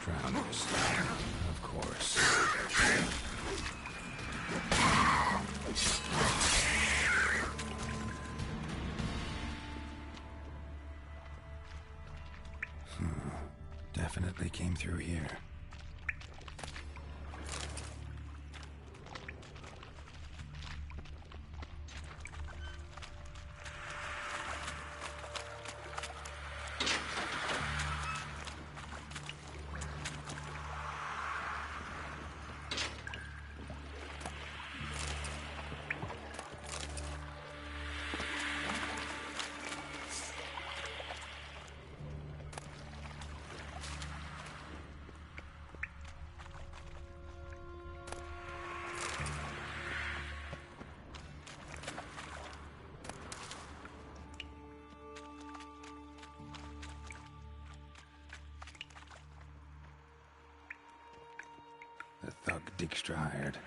Drowners. Of course. Definitely came through here. The thug Dijkstra hired.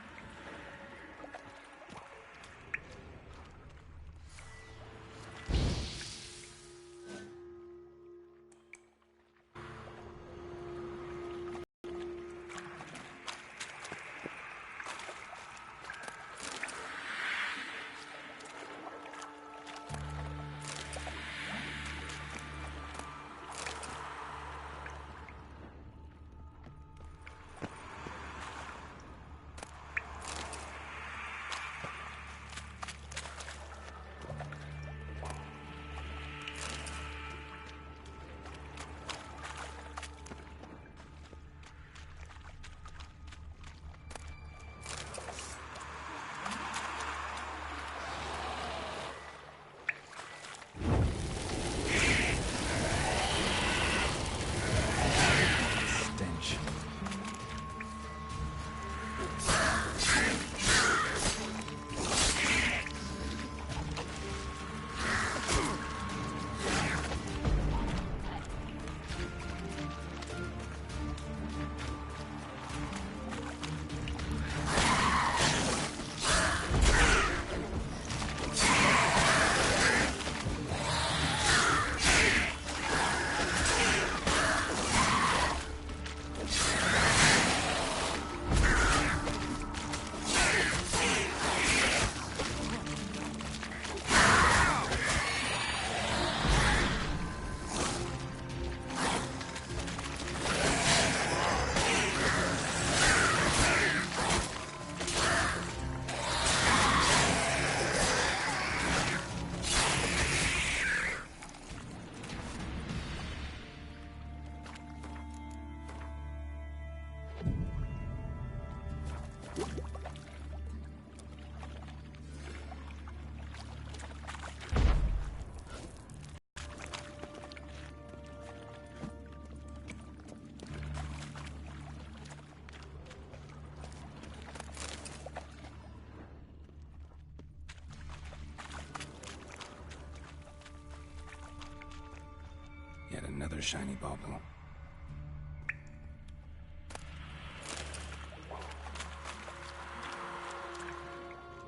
Yet another shiny bauble.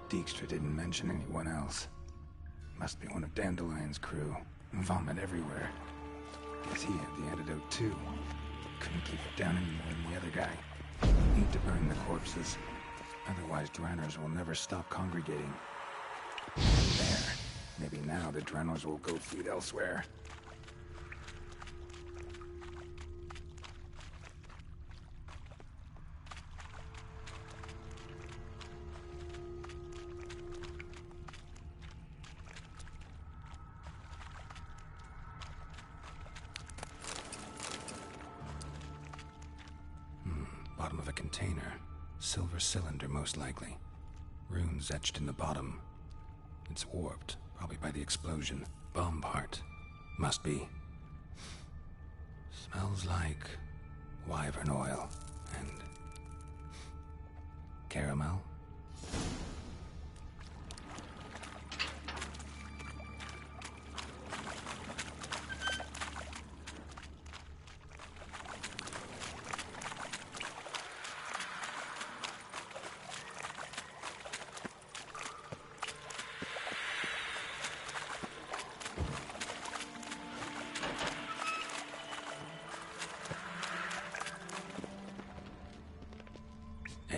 Dijkstra didn't mention anyone else. Must be one of Dandelion's crew. Vomit everywhere. Guess he had the antidote too. Couldn't keep it down any more than the other guy. Need to burn the corpses. Otherwise, Drowners will never stop congregating. There. Maybe now the Drowners will go feed elsewhere. Bottom of a container. Silver cylinder, most likely. Runes etched in the bottom. It's warped, probably by the explosion. Bomb part. Must be. Smells like wyvern oil and caramel.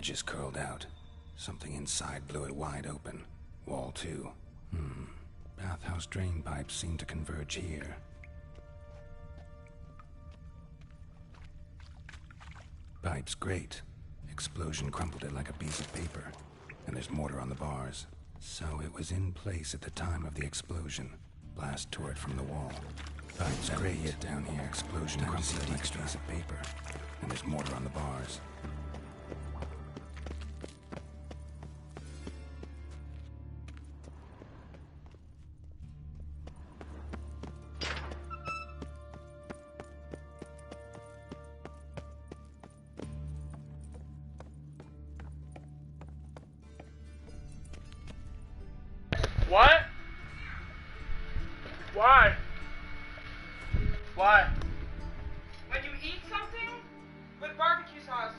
edges curled out. Something inside blew it wide open. Wall 2. Bathhouse drain pipes seem to converge here. Pipes great. Explosion crumpled it like a piece of paper. And there's mortar on the bars. So it was in place at the time of the explosion. Blast tore it from the wall. Pipes great. It down here. Explosion crumpled it like a piece of paper. And there's mortar on the bars. What? Why? Why? When you eat something with barbecue sauce,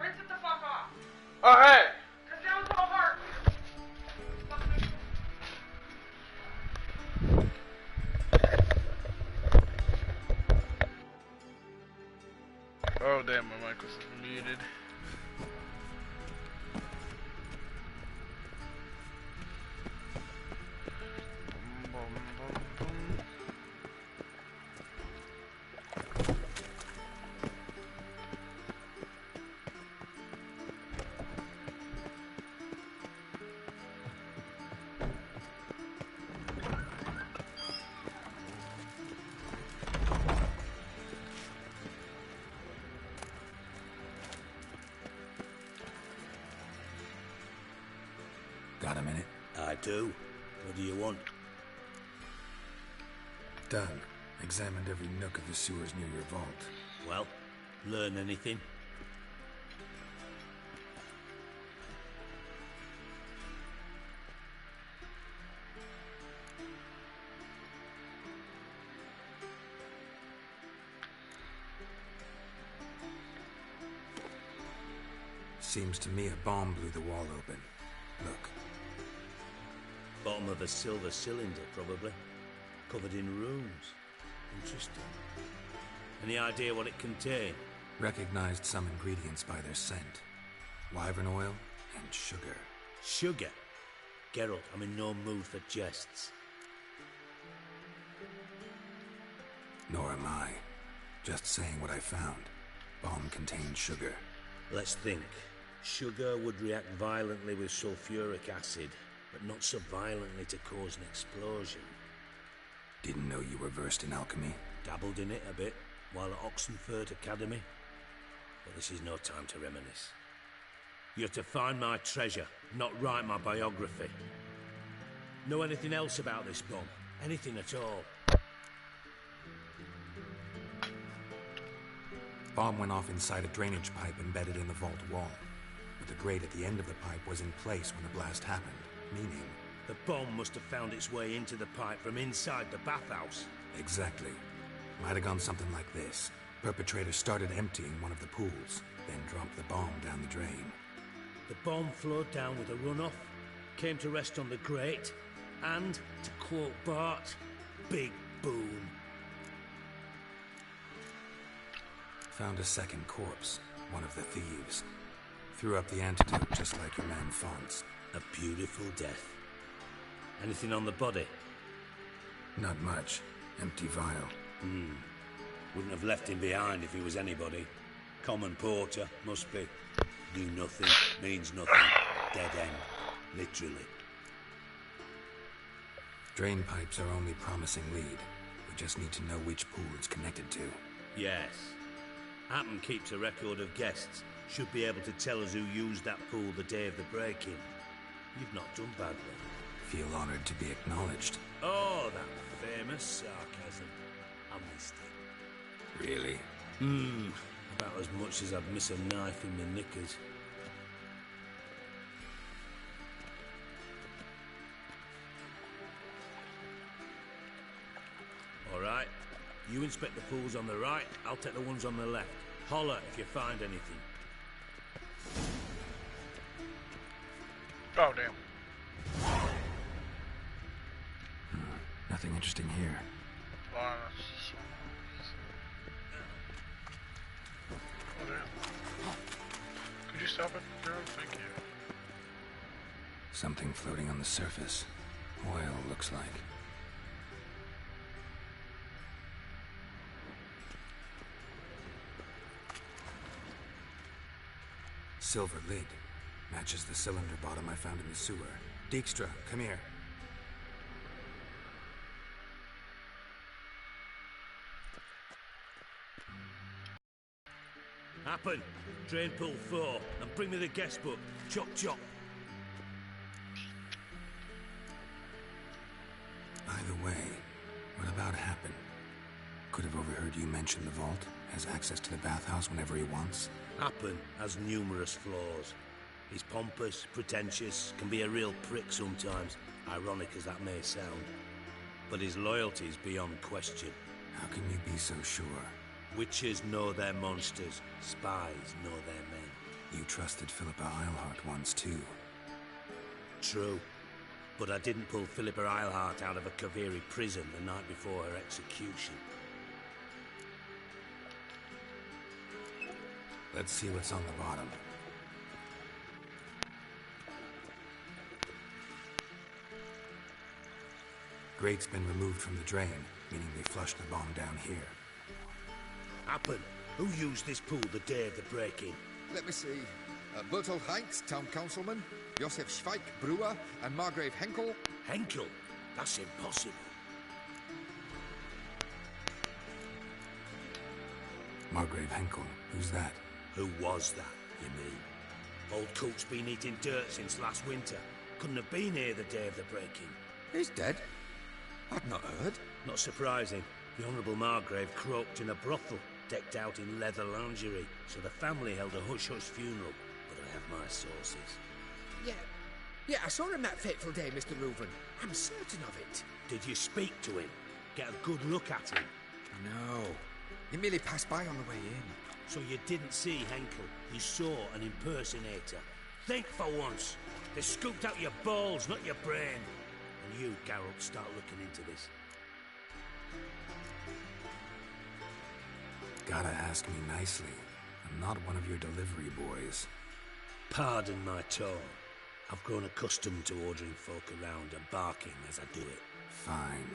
rinse it the fuck off. Alright. Cause now it's all hard. Oh damn, my mic was muted. Got a minute? I do. What do you want? Done. Examined every nook of the sewers near your vault. Well, learn anything? Seems to me a bomb blew the wall open. Look. Bottom of a silver cylinder, probably. Covered in runes. Interesting. Any idea what it contained? Recognized some ingredients by their scent. Wyvern oil and sugar. Sugar? Geralt, I'm in no mood for jests. Nor am I. Just saying what I found. Bomb contained sugar. Let's think. Sugar would react violently with sulfuric acid, but not so violently to cause an explosion. Didn't know you were versed in alchemy. Dabbled in it a bit while at Oxenford Academy. But this is no time to reminisce. You're to find my treasure, not write my biography. Know anything else about this bomb? Anything at all? Bomb went off inside a drainage pipe embedded in the vault wall. But the grate at the end of the pipe was in place when the blast happened, meaning... The bomb must have found its way into the pipe from inside the bathhouse. Exactly. Might have gone something like this. Perpetrator started emptying one of the pools, then dropped the bomb down the drain. The bomb flowed down with a runoff, came to rest on the grate, and, to quote Bart, big boom. Found a second corpse, one of the thieves. Threw up the antidote just like your man Fonz. A beautiful death. Anything on the body? Not much. Empty vial. Wouldn't have left him behind if he was anybody. Common porter, must be. Knew nothing, means nothing. Dead end. Literally. Drain pipes are only promising lead. We just need to know which pool it's connected to. Yes. Hammond keeps a record of guests. Should be able to tell us who used that pool the day of the break-in. You've not done badly. Feel honored to be acknowledged. Oh, that famous sarcasm. I missed it. Really? About as much as I'd miss a knife in my knickers. All right. You inspect the pools on the right, I'll take the ones on the left. Holler if you find anything. Oh damn. Nothing interesting here. Oh damn. Could you stop it, girl? Thank you. Something floating on the surface. Oil, looks like. Silver lid. Matches the cylinder bottom I found in the sewer. Dijkstra, come here. Happen. Drain pool 4. And bring me the guest book. Chop chop. Either way, what about Happen? Could have overheard you mention the vault. Has access to the bathhouse whenever he wants. Happen has numerous flaws. He's pompous, pretentious, can be a real prick sometimes, ironic as that may sound. But his loyalty is beyond question. How can you be so sure? Witches know their monsters, spies know their men. You trusted Philippa Eilhart once too. True. But I didn't pull Philippa Eilhart out of a Kaviri prison the night before her execution. Let's see what's on the bottom. Grate's been removed from the drain, meaning they flushed the bomb down here. Happen. Who used this pool the day of the break-in? Let me see. Bertolt Heinz, town councilman, Josef Schweik, brewer, and Margrave Henkel. Henkel? That's impossible. Margrave Henkel, who's that? Who was that, you mean? Old Cook's been eating dirt since last winter. Couldn't have been here the day of the break-in. He's dead? I'd not heard. Not surprising. The Honourable Margrave croaked in a brothel, decked out in leather lingerie, so the family held a hush-hush funeral. But I have my sources. Yeah, I saw him that fateful day, Mr. Reuven. I'm certain of it. Did you speak to him? Get a good look at him? No. He merely passed by on the way in. So you didn't see Henkel. You saw an impersonator. Think for once. They scooped out your balls, not your brain. And you, Geralt, start looking into this. Gotta ask me nicely. I'm not one of your delivery boys. Pardon my tone. I've grown accustomed to ordering folk around and barking as I do it. Fine.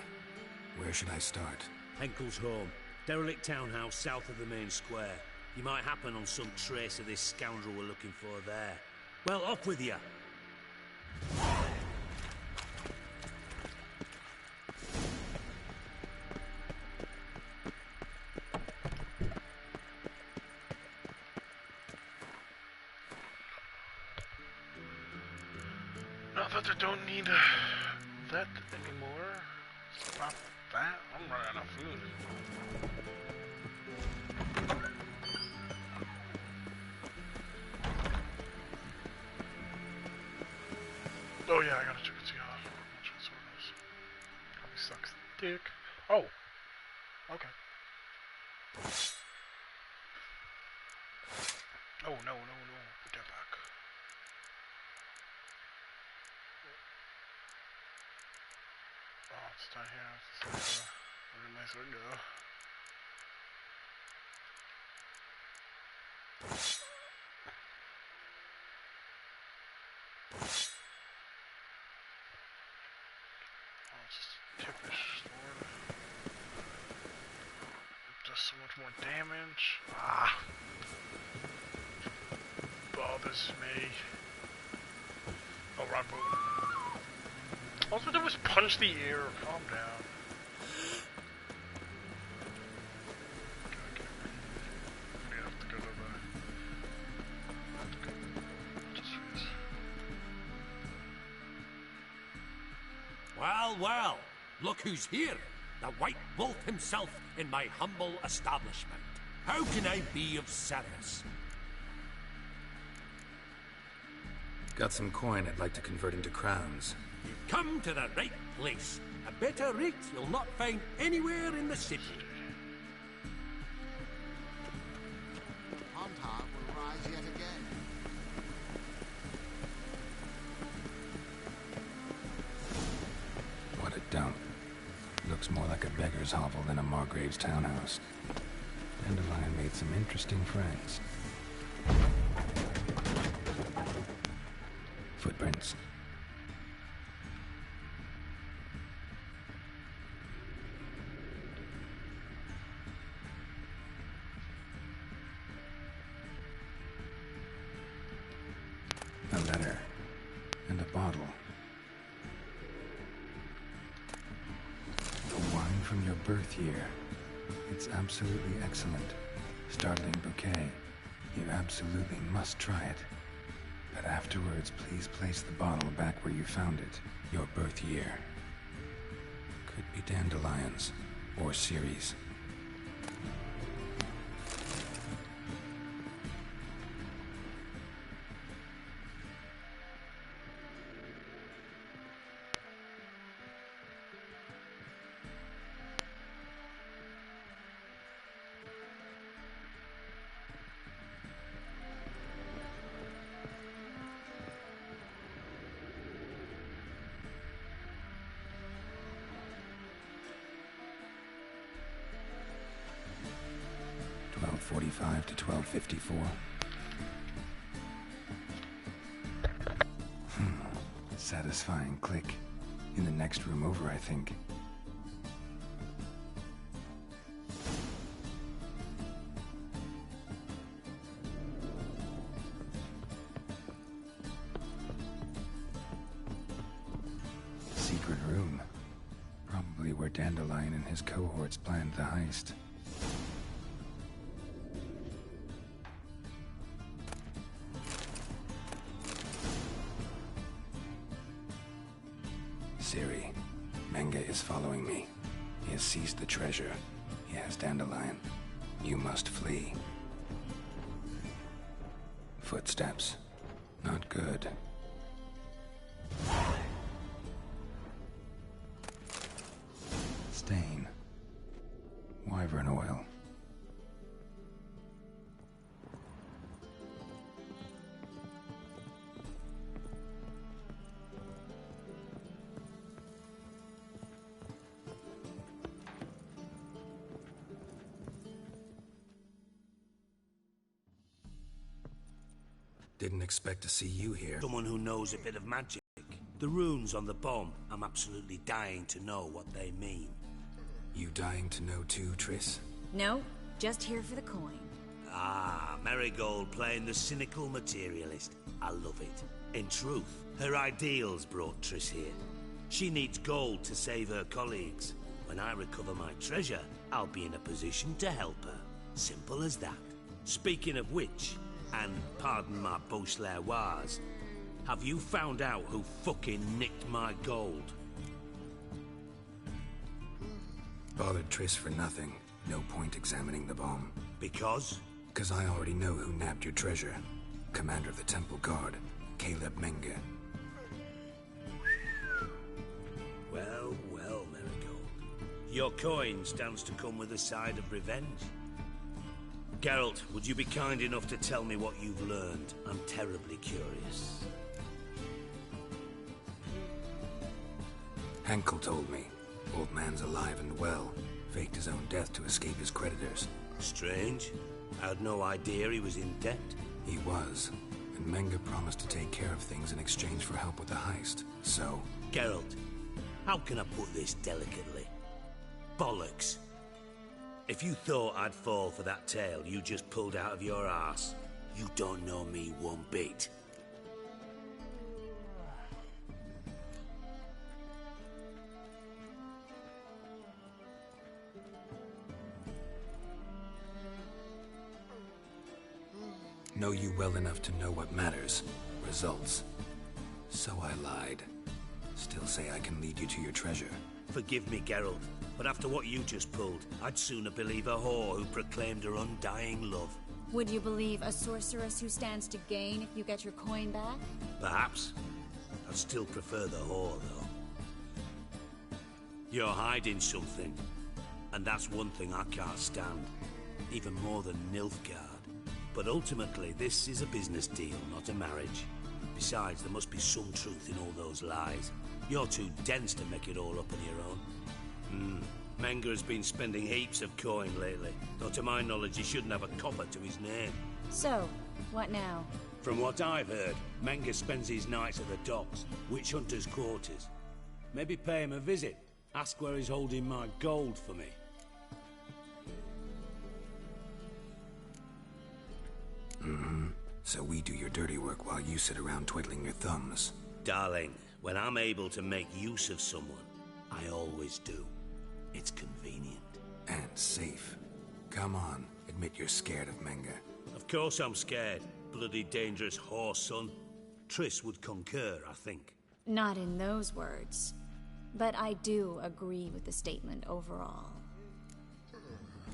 Where should I start? Henkel's home. Derelict townhouse south of the main square. You might happen on some trace of this scoundrel we're looking for there. Well, off with you! Not that I don't need that anymore. Stop that. I'm running out of food. Oh yeah, I gotta check it off. Probably sucks dick. Oh. Okay. Oh no. Get back. Oh, it's down here. It's a nice window. Tippish sword. It does so much more damage. Ah. Bothers me. Oh, wrong button. All I did was punch the air. Calm down. Okay. We have to go to the... Just freeze. Well, look who's here. The White Wolf himself in my humble establishment. How can I be of service? Got some coin I'd like to convert into crowns. You've come to the right place. A better rate you'll not find anywhere in the city. Pontar will rise yet again. What a dump. Looks more like a beggar's hovel than a Margrave's townhouse. Dandelion made some interesting friends. footprints. A letter. And a bottle. The wine from your birth year. It's absolutely excellent. Startling bouquet. You absolutely must try it. But afterwards, please place the bottle back where you found it. Your birth year. Could be dandelions. Or Ceres. .45 to 12:54. Satisfying click. In the next room over, I think. Secret room. Probably where Dandelion and his cohorts planned the heist. Ciri, Menge is following me. He has seized the treasure. He has Dandelion. You must flee. Footsteps. Not good. Stain. Wyvern oil. Didn't expect to see you here. Someone who knows a bit of magic. The runes on the bomb, I'm absolutely dying to know what they mean. You dying to know too, Triss? No, just here for the coin. Ah, Marigold playing the cynical materialist. I love it. In truth, her ideals brought Triss here. She needs gold to save her colleagues. When I recover my treasure, I'll be in a position to help her. Simple as that. Speaking of which, and pardon my Beauclervois, have you found out who fucking nicked my gold? Bothered Triss for nothing. No point examining the bomb. Because? Because I already know who nabbed your treasure. Commander of the Temple Guard, Caleb Menge. Well, well, Marigold. Your coin stands to come with a side of revenge. Geralt, would you be kind enough to tell me what you've learned? I'm terribly curious. Henkel told me. Old man's alive and well. Faked his own death to escape his creditors. Strange. I had no idea he was in debt. He was. And Menge promised to take care of things in exchange for help with the heist. So... Geralt, how can I put this delicately? Bollocks. If you thought I'd fall for that tale you just pulled out of your arse, you don't know me one bit. Know you well enough to know what matters. Results. So I lied. Still say I can lead you to your treasure. Forgive me, Geralt, but after what you just pulled, I'd sooner believe a whore who proclaimed her undying love. Would you believe a sorceress who stands to gain if you get your coin back? Perhaps. I'd still prefer the whore, though. You're hiding something, and that's one thing I can't stand. Even more than Nilfgaard. But ultimately, this is a business deal, not a marriage. Besides, there must be some truth in all those lies. You're too dense to make it all up on your own. Menge has been spending heaps of coin lately, though to my knowledge he shouldn't have a copper to his name. So, what now? From what I've heard, Menga spends his nights at the docks, witch hunters' quarters. Maybe pay him a visit. Ask where he's holding my gold for me. Mm-hmm. So we do your dirty work while you sit around twiddling your thumbs. Darling, when I'm able to make use of someone, I always do. It's convenient. And safe. Come on, admit you're scared of Menga. Of course I'm scared. Bloody dangerous horse, son. Triss would concur, I think. Not in those words. But I do agree with the statement overall.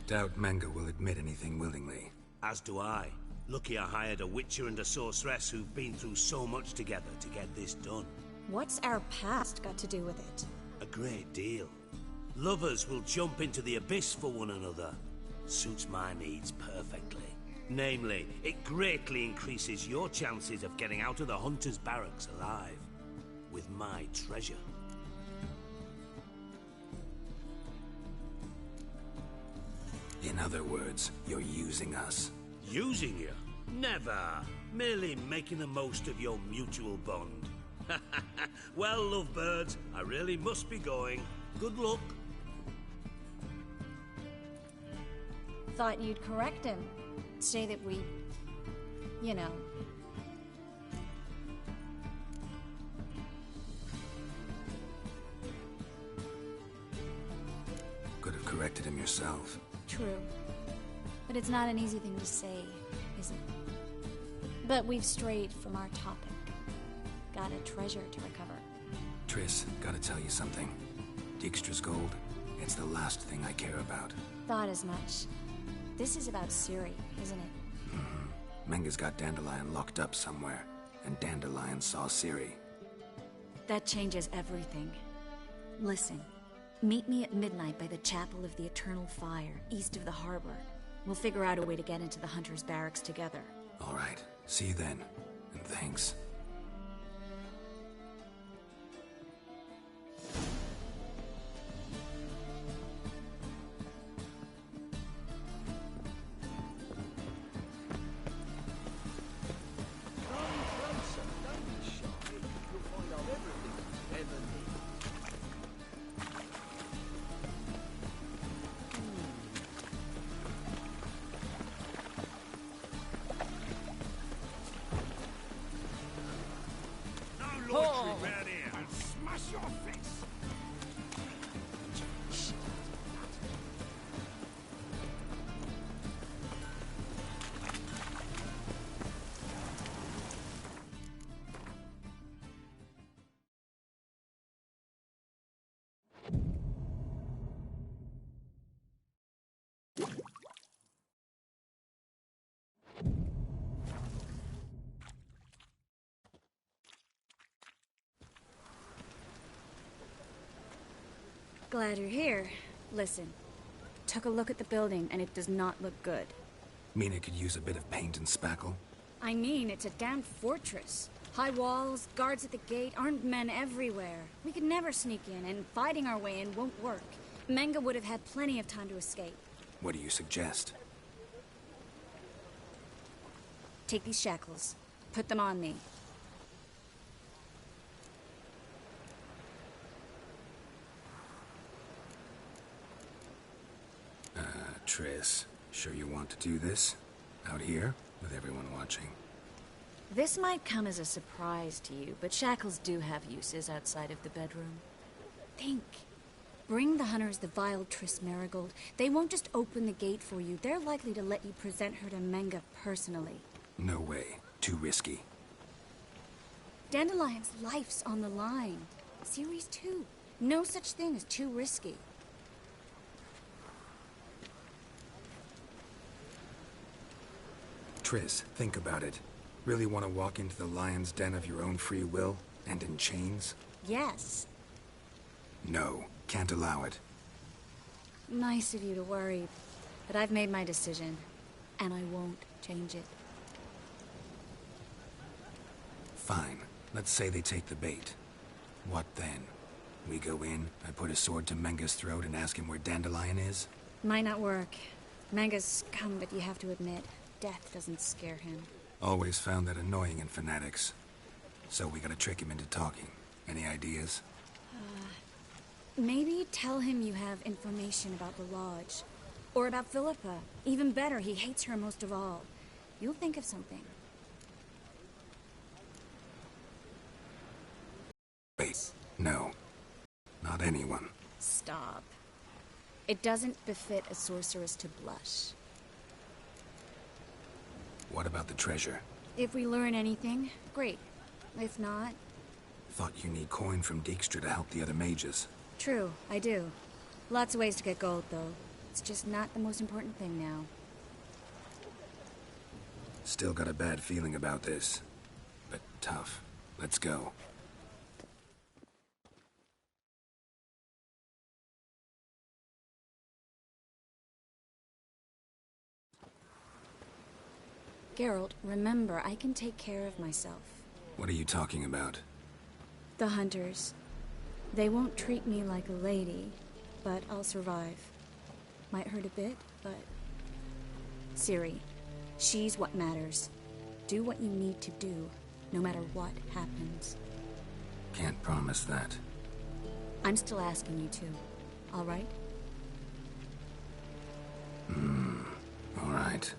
Doubt Menga will admit anything willingly. As do I. Lucky I hired a witcher and a sorceress who've been through so much together to get this done. What's our past got to do with it? A great deal. Lovers will jump into the abyss for one another. Suits my needs perfectly. Namely, it greatly increases your chances of getting out of the Hunter's barracks alive. With my treasure. In other words, you're using us. Using you? Never. Merely making the most of your mutual bond. Well, lovebirds, I really must be going. Good luck. Thought you'd correct him. Say that we... you know... Could have corrected him yourself. True. But it's not an easy thing to say, is it? But we've strayed from our topic. Got a treasure to recover. Triss, gotta tell you something. Dijkstra's gold, it's the last thing I care about. Thought as much. This is about Ciri, isn't it? Mm-hmm. Menga's got Dandelion locked up somewhere, and Dandelion saw Ciri. That changes everything. Listen, meet me at midnight by the Chapel of the Eternal Fire, east of the harbor. We'll figure out a way to get into the Hunter's barracks together. All right. See you then. And thanks. Glad you're here. Listen, took a look at the building and it does not look good. Mean it could use a bit of paint and spackle? I mean, it's a damn fortress. High walls, guards at the gate, armed men everywhere. We could never sneak in, and fighting our way in won't work. Menga would have had plenty of time to escape. What do you suggest? Take these shackles. Put them on me. Triss, sure you want to do this? Out here, with everyone watching? This might come as a surprise to you, but shackles do have uses outside of the bedroom. Think. Bring the hunters the vile Triss Merigold. They won't just open the gate for you. They're likely to let you present her to Menga personally. No way. Too risky. Dandelion's life's on the line. Ciri's too. No such thing as too risky. Triss, think about it. Really want to walk into the lion's den of your own free will, and in chains? Yes. No, can't allow it. Nice of you to worry, but I've made my decision, and I won't change it. Fine. Let's say they take the bait. What then? We go in, I put a sword to Menga's throat and ask him where Dandelion is? Might not work. Menga's scum, but you have to admit, death doesn't scare him. Always found that annoying in fanatics. So we gotta trick him into talking. Any ideas? Maybe tell him you have information about the Lodge. Or about Philippa. Even better, he hates her most of all. You'll think of something. Wait, no. Not anyone. Stop. It doesn't befit a sorceress to blush. What about the treasure? If we learn anything, great. If not... Thought you need coin from Dijkstra to help the other mages. True, I do. Lots of ways to get gold, though. It's just not the most important thing now. Still got a bad feeling about this. But tough. Let's go. Geralt, remember, I can take care of myself. What are you talking about? The hunters. They won't treat me like a lady, but I'll survive. Might hurt a bit, but... Ciri, she's what matters. Do what you need to do, no matter what happens. Can't promise that. I'm still asking you to, all right? All right.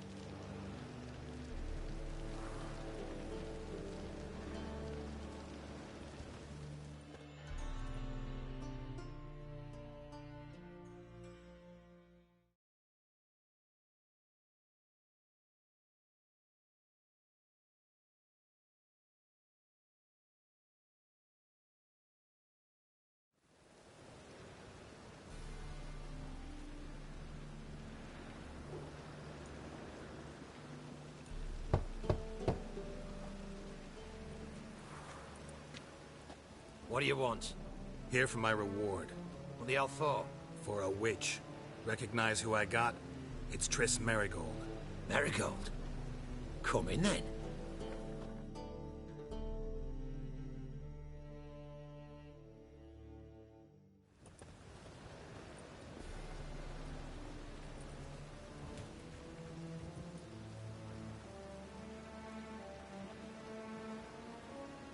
What do you want? Here for my reward. What the hell for? For a witch. Recognize who I got? It's Triss Merigold. Merigold? Come in then.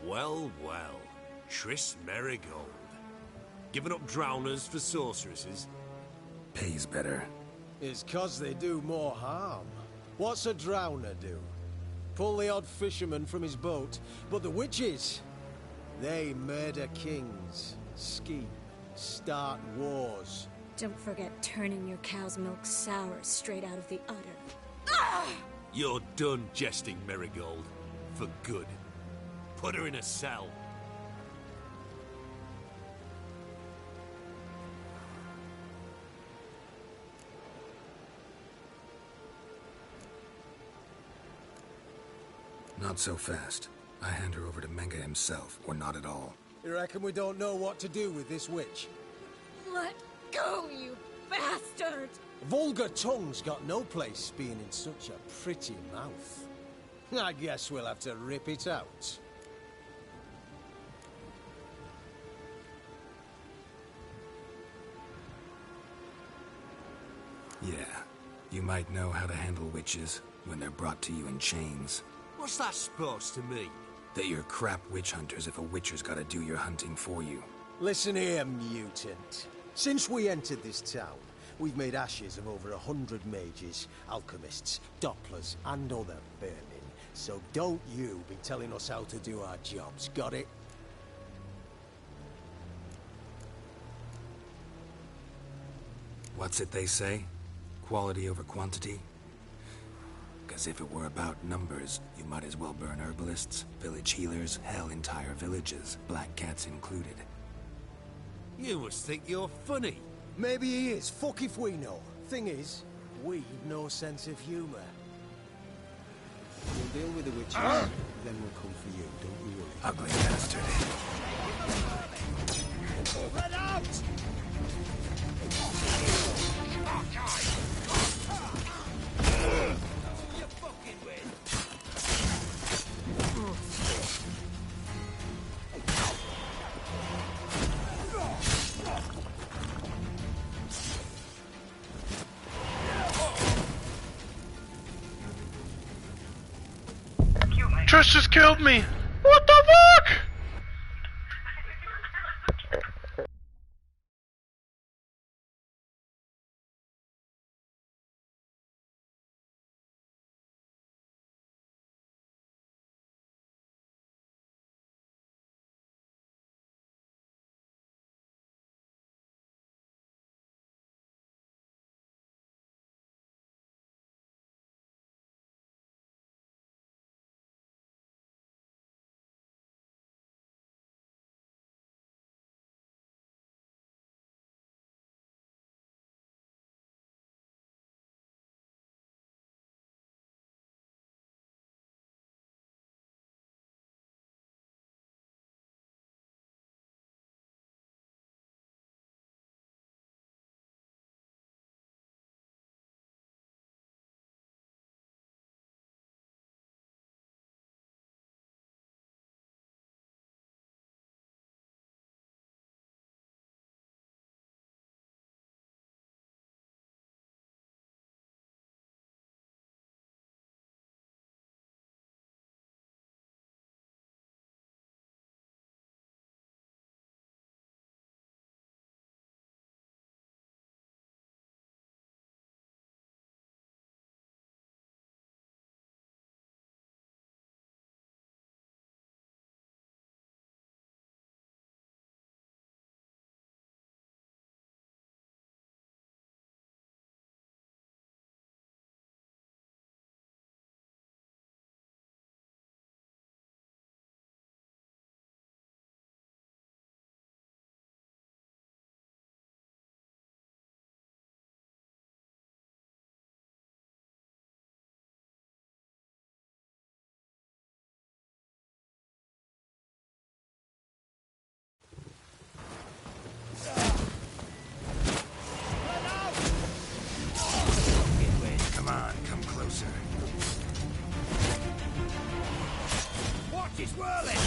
Well, well. Triss Merigold. Giving up drowners for sorceresses? Pays better. It's 'cause they do more harm. What's a drowner do? Pull the odd fisherman from his boat, but the witches, they murder kings, scheme, start wars. Don't forget turning your cow's milk sour straight out of the udder. You're done jesting, Merigold. For good. Put her in a cell. Not so fast. I hand her over to Menga himself, or not at all. You reckon we don't know what to do with this witch? Let go, you bastard! Vulgar tongue's got no place being in such a pretty mouth. I guess we'll have to rip it out. Yeah. You might know how to handle witches when they're brought to you in chains. What's that supposed to mean? That you're crap witch hunters if a witcher's gotta do your hunting for you. Listen here, mutant. Since we entered this town, we've made ashes of over 100 mages, alchemists, dopplers, and other vermin. So don't you be telling us how to do our jobs, got it? What's it they say? Quality over quantity? Because if it were about numbers, you might as well burn herbalists, village healers, hell, entire villages, black cats included. You must think you're funny. Maybe he is. Fuck if we know. Thing is, we've no sense of humor. We'll deal with the witches, then we'll come for you. Don't you worry. Ugly bastard. Let out! horse just killed me! What the fuck? Come on, come closer. What is whirling?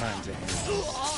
Time to handle.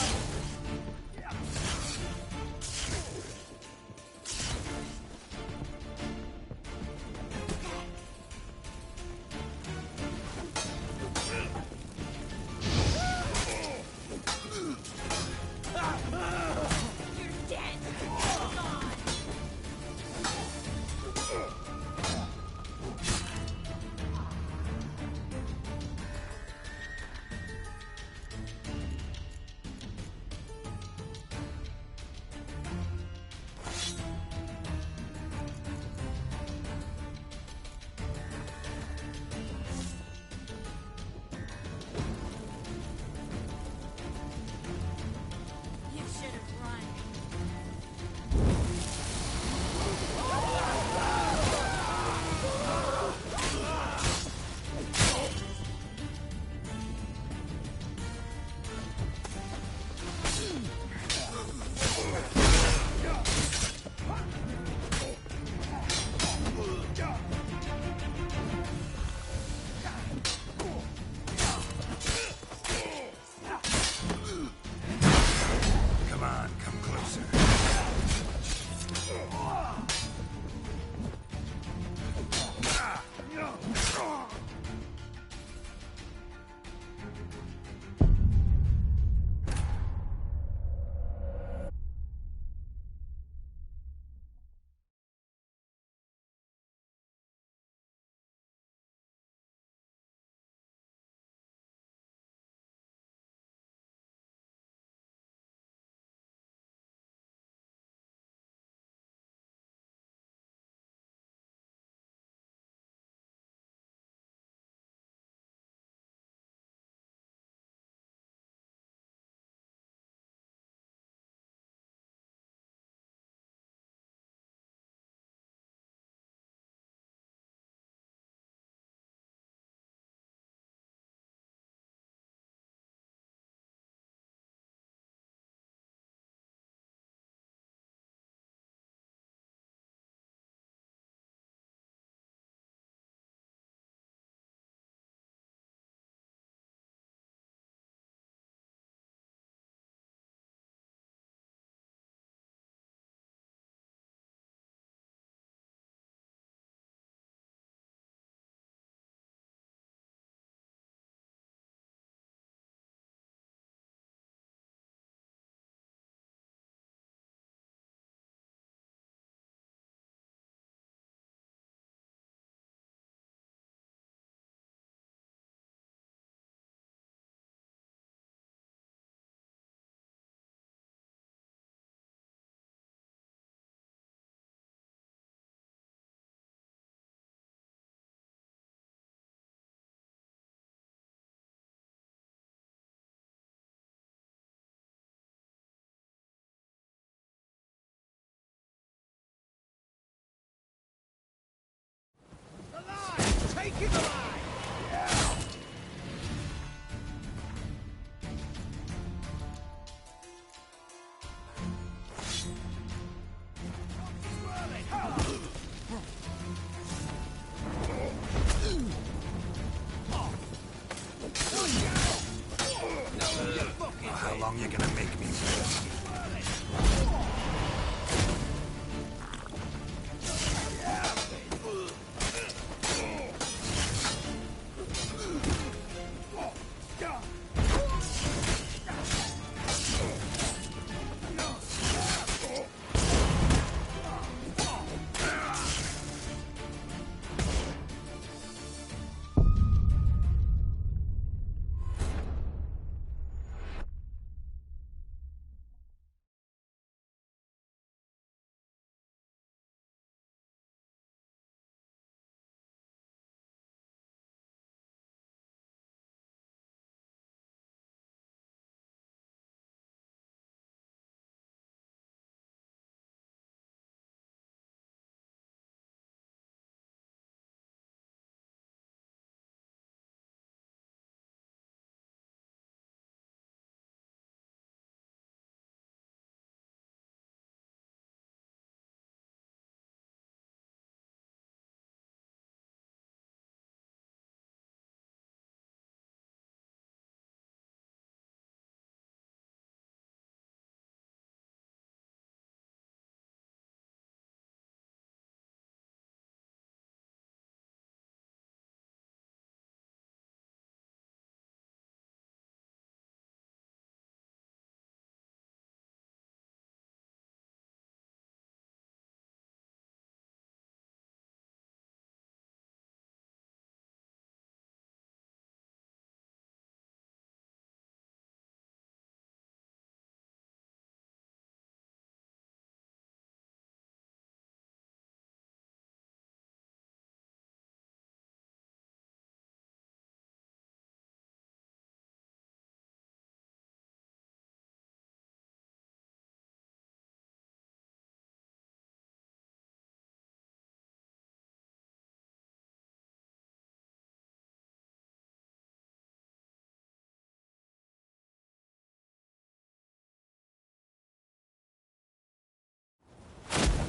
long you gonna make me wait?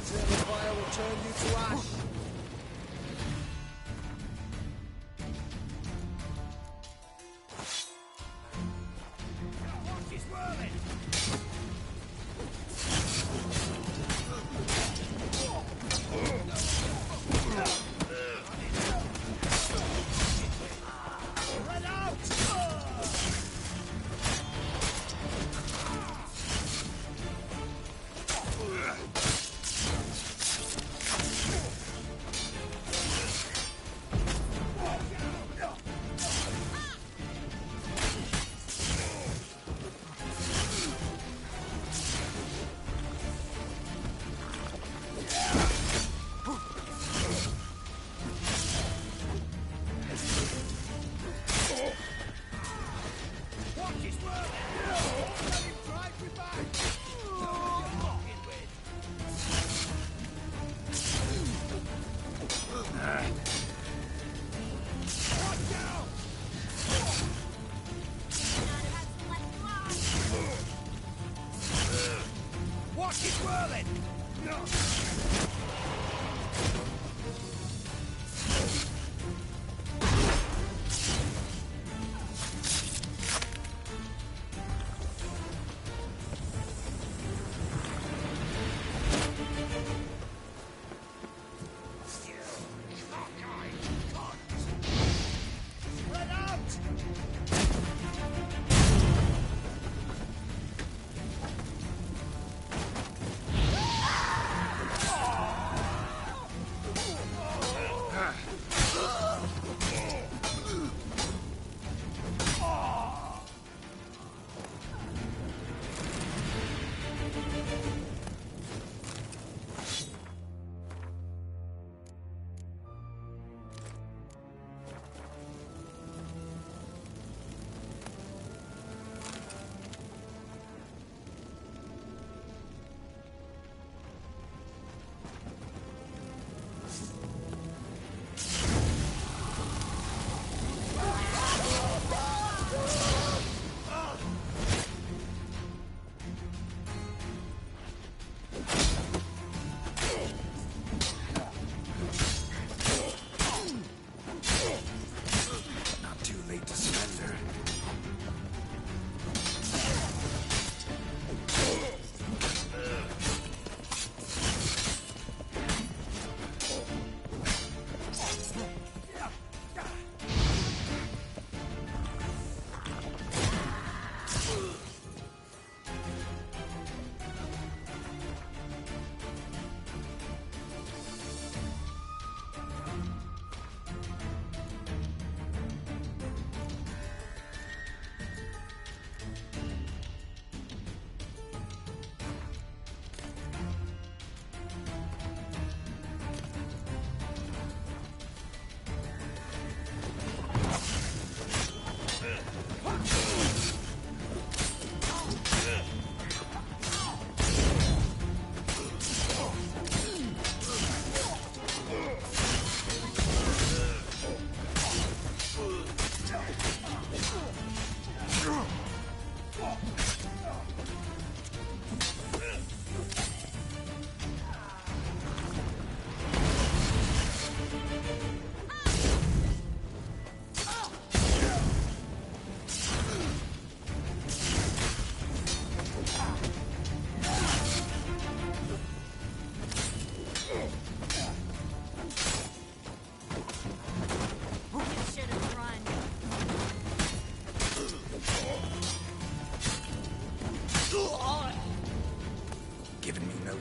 The fire will turn you to ash. What is whirling? Spread out! What is whirling? Spread out!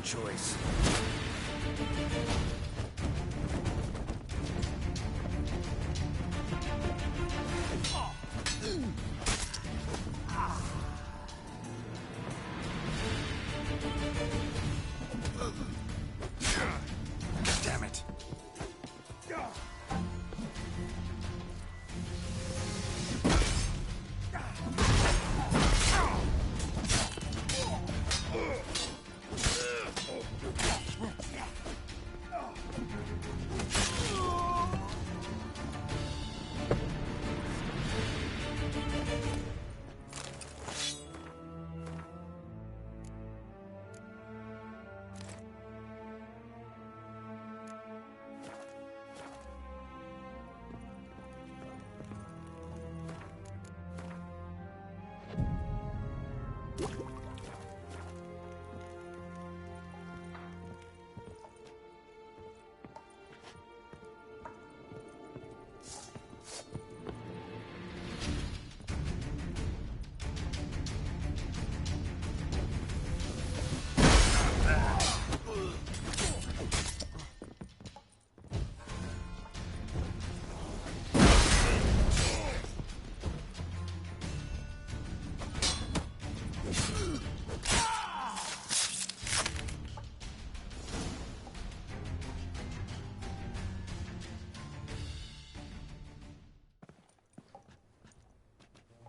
choice. Damn it.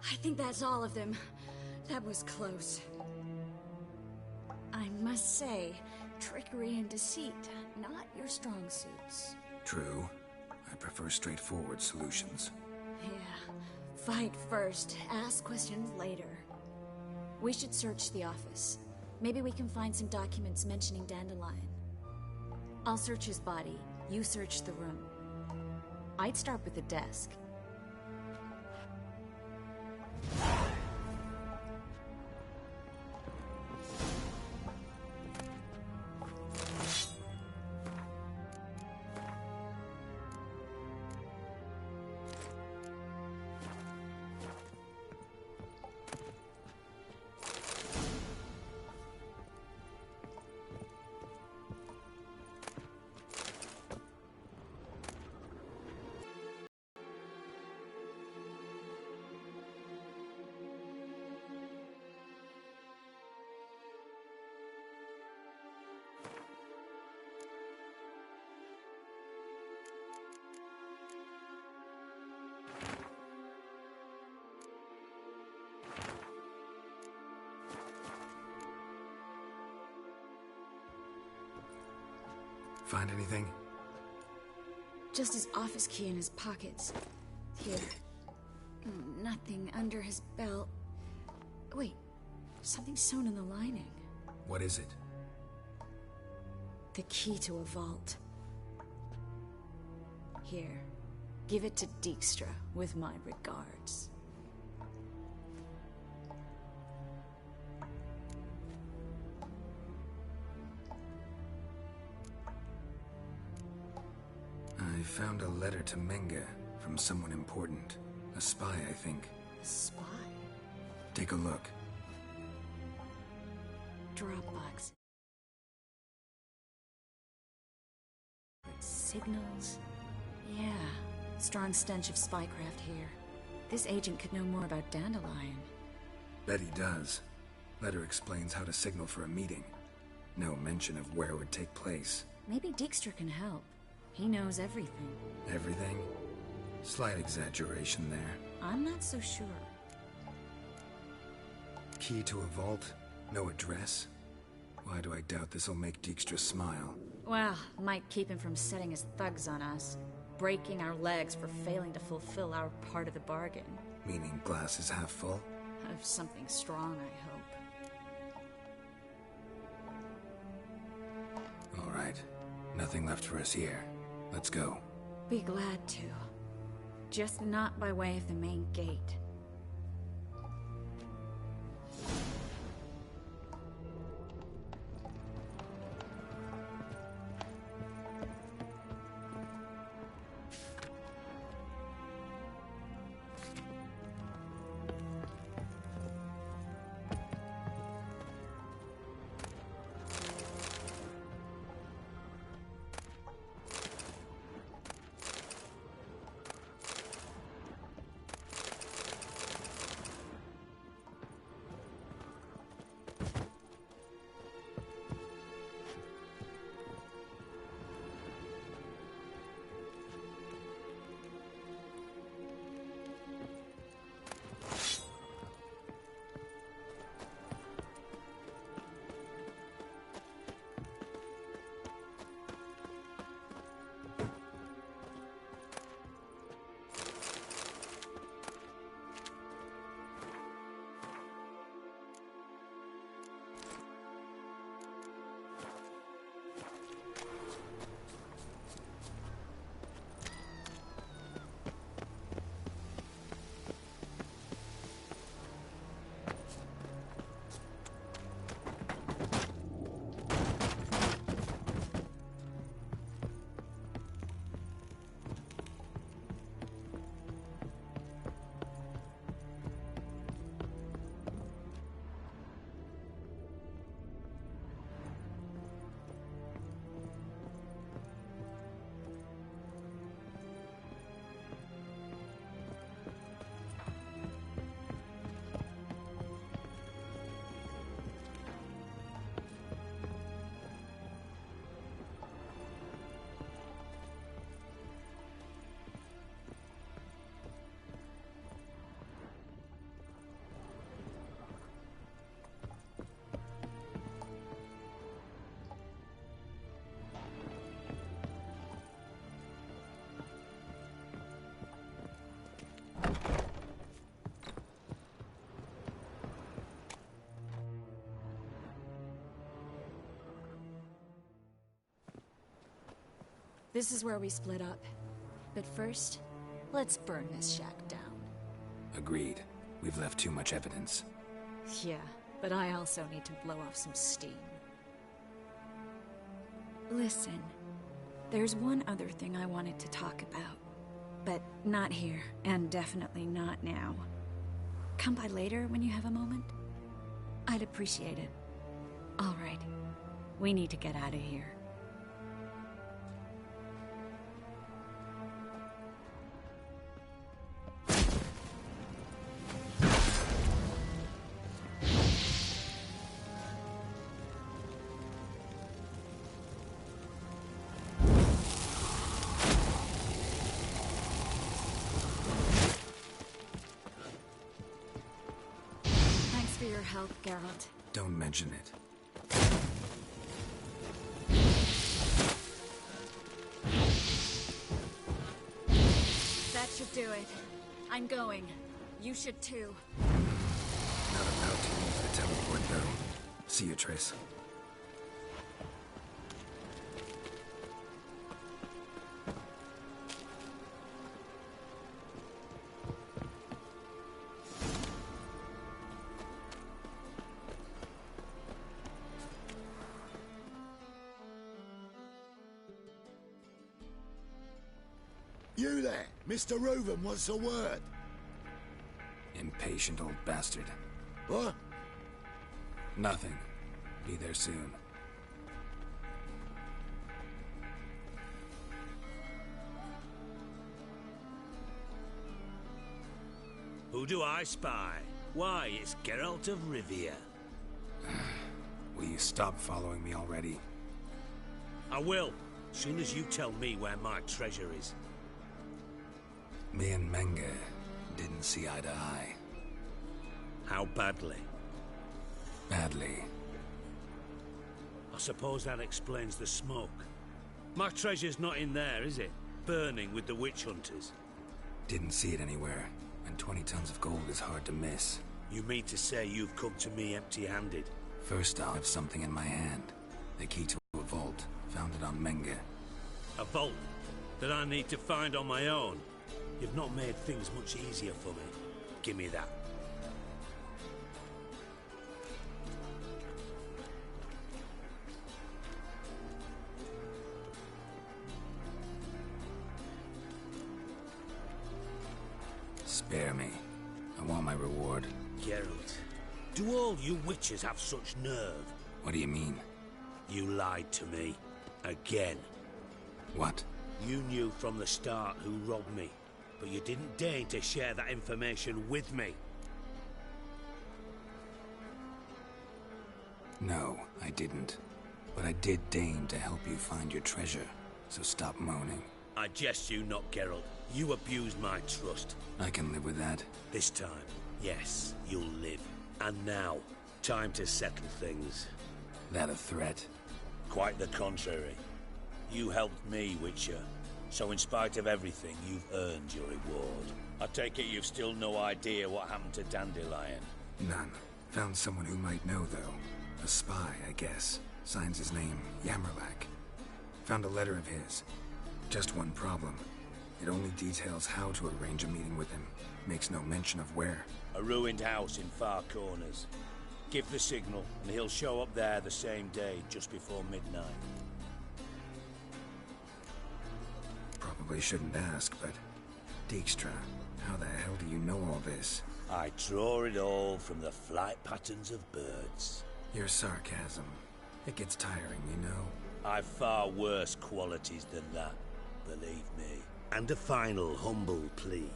I think that's all of them. That was close. I must say, trickery and deceit, not your strong suits. True. I prefer straightforward solutions. Yeah. Fight first, ask questions later. We should search the office. Maybe we can find some documents mentioning Dandelion. I'll search his body. You search the room. I'd start with the desk. Find anything? Just his office key in his pockets. Here. Nothing under his belt. Wait, something sewn in the lining. What is it? The key to a vault. Here, give it to Dijkstra with my regards. I found a letter to Menge from someone important. A spy, I think. A spy? Take a look. Dropbox. Signals. Yeah, strong stench of spycraft here. This agent could know more about Dandelion. Bet he does. Letter explains how to signal for a meeting. No mention of where it would take place. Maybe Dijkstra can help. He knows everything. Everything? Slight exaggeration there. I'm not so sure. Key to a vault? No address? Why do I doubt this'll make Dijkstra smile? Well, might keep him from setting his thugs on us. Breaking our legs for failing to fulfill our part of the bargain. Meaning glass is half full? Of something strong, I hope. All right. Nothing left for us here. Let's go. Be glad to. Just not by way of the main gate. This is where we split up. But first, let's burn this shack down. Agreed. We've left too much evidence. Yeah, but I also need to blow off some steam. Listen, there's one other thing I wanted to talk about. But not here, and definitely not now. Come by later when you have a moment? I'd appreciate it. All right. We need to get out of here. Thanks for your help, Geralt. Don't mention it. That should do it. I'm going. You should too. Not about to use the teleport, though. See you, Triss. You there, Mr. Reuven wants a word. Impatient old bastard. What? Nothing. Be there soon. Who do I spy? Why, it's Geralt of Rivia. Will you stop following me already? I will, soon as you tell me where my treasure is. Me and Menge didn't see eye to eye. How badly? Badly. I suppose that explains the smoke. My treasure's not in there, is it? Burning with the witch hunters. Didn't see it anywhere, and 20 tons of gold is hard to miss. You mean to say you've come to me empty-handed? First, I'll have something in my hand. The key to a vault, found it on Menge. A vault that I need to find on my own? You've not made things much easier for me. Give me that. Spare me. I want my reward. Geralt, do all you witches have such nerve? What do you mean? You lied to me. Again. What? You knew from the start who robbed me, but you didn't deign to share that information with me. No, I didn't. But I did deign to help you find your treasure, so stop moaning. I jest you not, Geralt. You abused my trust. I can live with that. This time, yes, you'll live. And now, time to settle things. That a threat? Quite the contrary. You helped me, Witcher. So in spite of everything, you've earned your reward. I take it you've still no idea what happened to Dandelion? None. Found someone who might know, though. A spy, I guess. Signs his name, Yammerlak. Found a letter of his. Just one problem. It only details how to arrange a meeting with him. Makes no mention of where. A ruined house in Far Corners. Give the signal, and he'll show up there the same day, just before midnight. Probably shouldn't ask, but... Dijkstra, how the hell do you know all this? I draw it all from the flight patterns of birds. Your sarcasm. It gets tiring, you know? I've far worse qualities than that, believe me. And a final humble plea.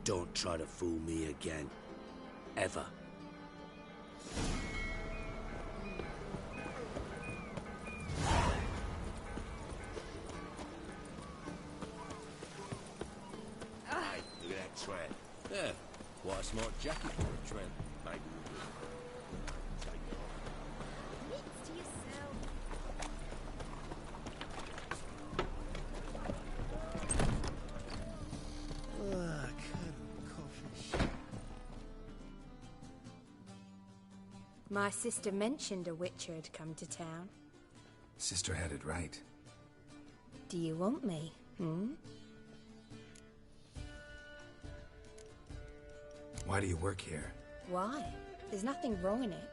Don't try to fool me again. Ever. Aye, look at that tread. Yeah, quite a smart jacket for a tread. Maybe we'll take it off. My sister mentioned a witcher had come to town. Sister had it right. Do you want me, Why do you work here? Why? There's nothing wrong in it.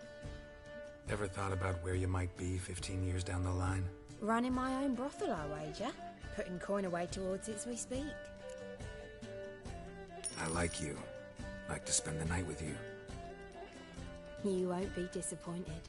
Ever thought about where you might be 15 years down the line? Running my own brothel, I wager. Putting coin away towards it as we speak. I like you. Like to spend the night with you. You won't be disappointed.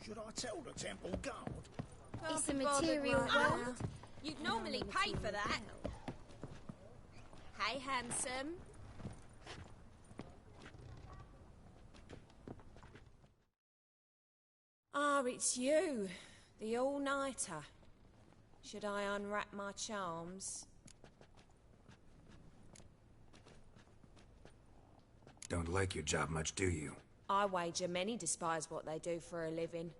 Should I tell the temple guard? It's a material world. You'd normally pay for that. Hey, handsome. Ah, it's you. The all-nighter. Should I unwrap my charms? Don't like your job much, do you? I wager many despise what they do for a living.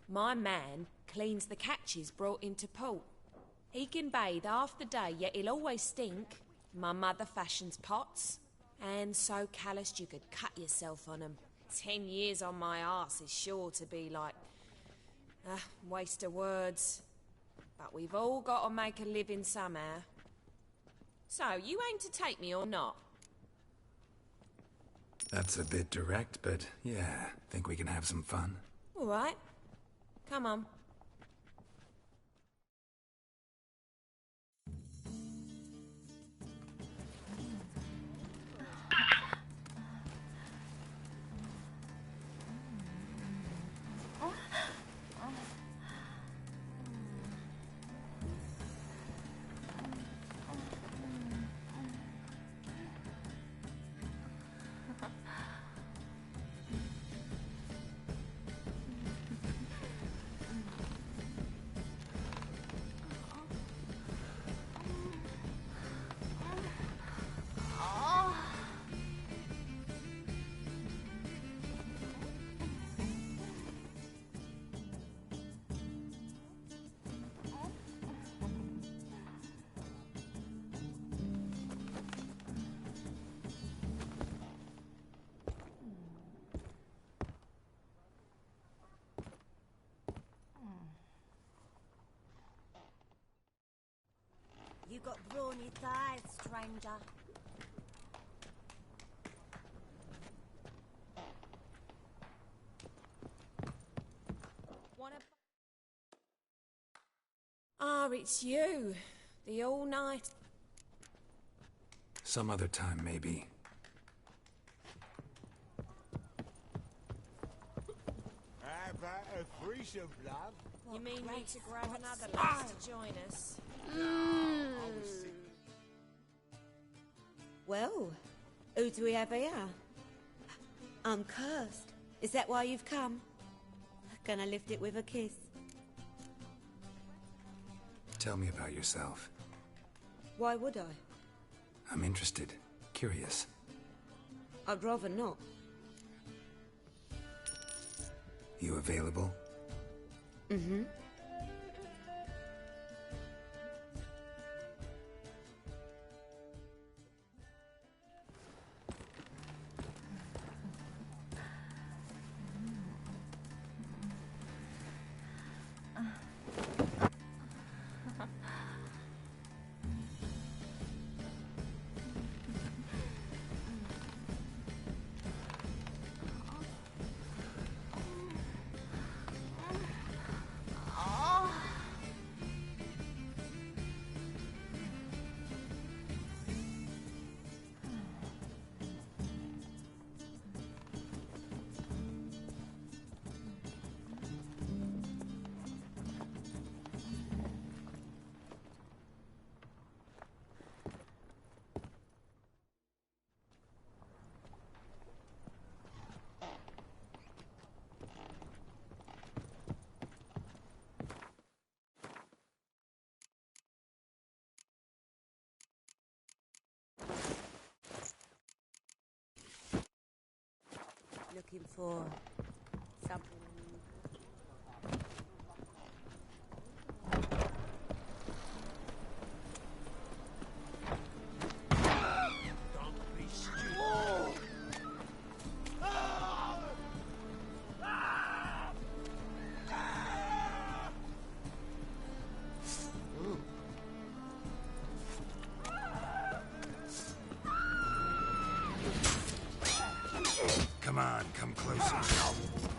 My man cleans the catches brought into port. He can bathe half the day, yet he'll always stink. My mother fashions pots, and so calloused you could cut yourself on 'em. 10 years on my arse is sure to be like... waste of words. But we've all got to make a living somehow. So, you aim to take me or not? That's a bit direct, but yeah, think we can have some fun. All right. Come on. You got brawny thighs, stranger. Ah, it's you. The all-night... Some other time, maybe. How about a threesome, love? You mean me to grab another lass to join us? Well, who do we have here? I'm cursed. Is that why you've come? Gonna lift it with a kiss? Tell me about yourself. Why would I? I'm interested. Curious. I'd rather not. You available? Mm-hmm. Looking for something. Don't be stupid. Come on, come closer.